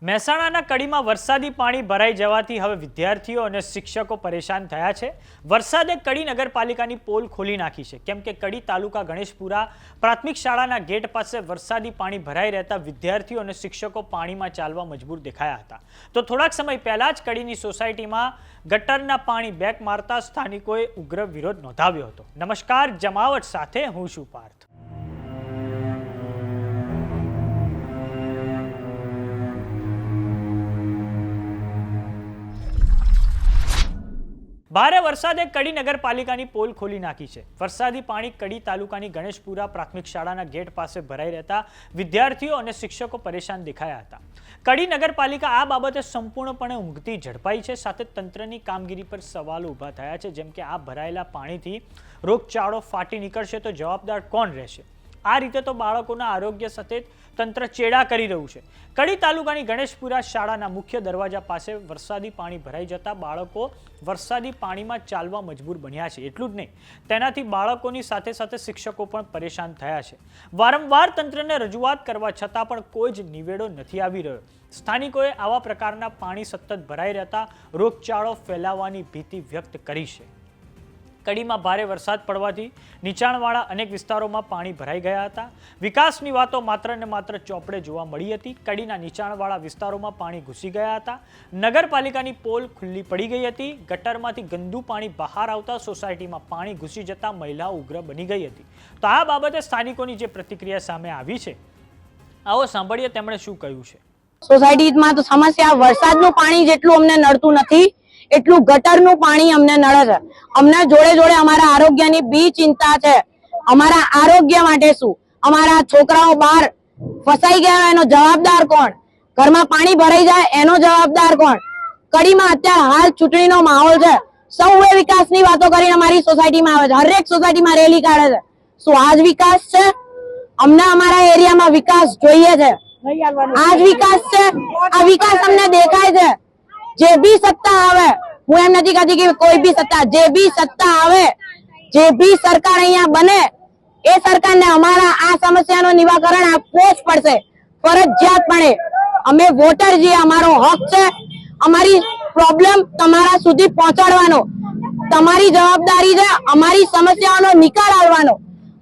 મહેસાણાના કડીમાં વરસાદી પાણી ભરાઈ જવાથી હવે વિદ્યાર્થીઓ અને શિક્ષકો પરેશાન થયા છે। વરસાદે કડી નગરપાલિકાની પોલ ખોલી નાખી છે, કેમ કે કડી તાલુકા ગણેશપુરા પ્રાથમિક શાળાના ગેટ પાસે વરસાદી પાણી ભરાઈ રહેતા વિદ્યાર્થીઓ અને શિક્ષકો પાણીમાં ચાલવા મજબૂર દેખાયા હતા। તો થોડાક સમય પહેલા જ કડીની સોસાયટીમાં ગટરના પાણી બેક મારતા સ્થાનિકોએ ઉગ્ર વિરોધ નોંધાવ્યો હતો। નમસ્કાર, જમાવટ સાથે હું છું પાર્થ। ભારે વરસાદે કડી નગરપાલિકાની પોલ ખોલી નાખી છે। વરસાદી પાણી કડી તાલુકાની ગણેશપુરા પ્રાથમિક શાળાના ગેટ પાસે ભરાઈ રહેતા વિદ્યાર્થીઓ અને શિક્ષકો પરેશાન દેખાયા હતા। કડી નગરપાલિકા આ બાબતે સંપૂર્ણપણે ઊંઘતી ઝડપાઈ છે, સાથે તંત્રની કામગીરી પર સવાલો ઊભા થયા છે, જેમ કે આ ભરાયેલા પાણીથી રોગચાળો ફાટી નીકળશે તો જવાબદાર કોણ રહેશે? આ રીતે તો બાળકોના આરોગ્ય સાથે તંત્ર ચેડા કરી રહ્યું છે। કડી તાલુકાની ગણેશપુરા શાળાના મુખ્ય દરવાજા પાસે વરસાદી પાણી ભરાઈ જતા બાળકો વરસાદી પાણીમાં ચાલવા મજબૂર બન્યા છે। એટલું જ નહીં, તેનાથી બાળકોની સાથે સાથે શિક્ષકો પણ પરેશાન થયા છે। વારંવાર તંત્રને રજૂઆત કરવા છતાં પણ કોઈ જ નિવેડો નથી આવી રહ્યો। સ્થાનિકોએ આવા પ્રકારના પાણી સતત ભરાઈ રહેતા રોગચાળો ફેલાવાની ભીતિ વ્યક્ત કરી છે। કડીમાં ભારે વરસાદ પડવાથી નીચાણવાળા અનેક વિસ્તારોમાં પાણી ભરાઈ ગયા હતા। વિકાસની વાતો માત્ર ને માત્ર ચોપડે જોવા મળી હતી। કડીના નીચાણવાળા વિસ્તારોમાં પાણી ઘૂસી ગયા હતા। નગરપાલિકાની પોલ ખુલ્લી પડી ગઈ હતી। ગટરમાંથી ગંદુ પાણી બહાર આવતા સોસાયટીમાં પાણી ઘૂસી જતા મહિલાઓ ઉગ્ર બની ગઈ હતી। તો આ બાબતે સ્થાનિકોની જે પ્રતિક્રિયા સામે આવી છે, આવો સાંભળીએ તેમણે શું કહ્યું છે। સોસાયટીમાં તો સમસ્યા વરસાદનું પાણી જેટલું અમને નડતું નથી એટલું ગટરનું પાણી અમને નડે છે। અમને જોડે જોડે અમારા આરોગ્યની બી ચિંતા છે। અમારા આરોગ્ય માટે શું, અમારા છોકરાઓ બહાર ફસાઈ ગયા એનો જવાબદાર કોણ? ઘરમાં પાણી ભરાઈ જાય એનો જવાબદાર કોણ? કડીમાં અત્યારે હાલ ચૂંટણીનો માહોલ છે, સૌએ વિકાસની વાતો કરીને અમારી સોસાયટીમાં આવે છે, હરેક સોસાયટીમાં રેલી કાઢે છે। શું આજ વિકાસ છે? અમને અમારા એરિયામાં વિકાસ જોઈએ છે, આજ વિકાસ છે। આ વિકાસ અમને દેખાય છે। જે બી સત્તા આવે, હું એમ નથી કહેતી કે કોઈ બી સત્તા, જે બી સત્તા આવે, જે બી સરકાર અહીંયા બને, એ સરકારને અમારા આ સમસ્યાનું નિવારણ આપવું જ પડશે, ફરજિયાતપણે। અમે વોટર છીએ, અમારો હક છે, અમારી પ્રોબ્લેમ તમારા સુધી પહોંચાડવાનો તમારી જવાબદારી છે। અમારી સમસ્યાઓનો નિકાલ આવવાનો।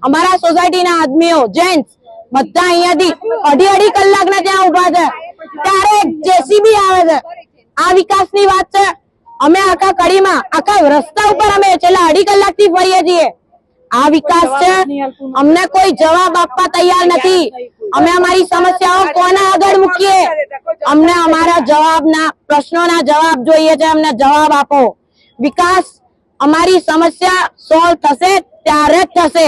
અમારા સોસાયટીના આદમીઓ, જેન્ટ્સ બધા અહીંયાથી અઢી કલાકના ત્યાં ઉભા છે, ત્યારે જેસીબી આવે છે। આ વિકાસની વાત છે। અમે આખા કડીમાં આખા રસ્તા ઉપર અમે છેલ્લા અઢી કલાકથી ફરીએ છીએ। આ વિકાસ છે। અમને કોઈ જવાબ આપવા તૈયાર નથી। અમે અમારી સમસ્યાઓ કોના આગળ મૂકીએ? અમને અમારા જવાબના પ્રશ્નોના જવાબ જોઈએ છે। અમને જવાબ આપો। વિકાસ, અમારી સમસ્યા સોલ્વ થશે ત્યારે જ થશે,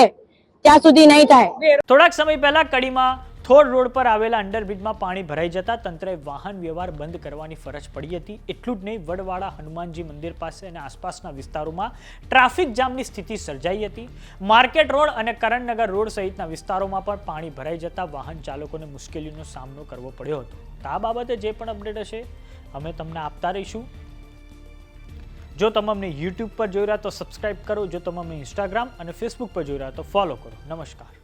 ત્યાં સુધી નહીં થાય। થોડાક સમય પહેલા કડીમાં થોર રોડ પર આવેલા અંડરબ્રિજમાં પાણી ભરાઈ જતા તંત્રએ વાહન વ્યવહાર બંધ કરવાની ફરજ પડી હતી। એટલું જ નહીં, વડવાડા હનુમાનજી મંદિર પાસે અને આસપાસના વિસ્તારોમાં ટ્રાફિક જામની સ્થિતિ સર્જાઈ હતી। માર્કેટ રોડ અને કરણનગર રોડ સહિતના વિસ્તારોમાં પણ પાણી ભરાઈ જતા વાહન ચાલકોને મુશ્કેલીનો સામનો કરવો પડ્યો હતો। તો આ બાબતે જે પણ અપડેટ હશે અમે તમને આપતા રહીશું। જો તમે અમને YouTube પર જોઈ રહ્યા તો સબસ્ક્રાઇબ કરો, જો તમે અમને Instagram અને Facebook પર જોઈ રહ્યા તો ફોલો કરો। નમસ્કાર।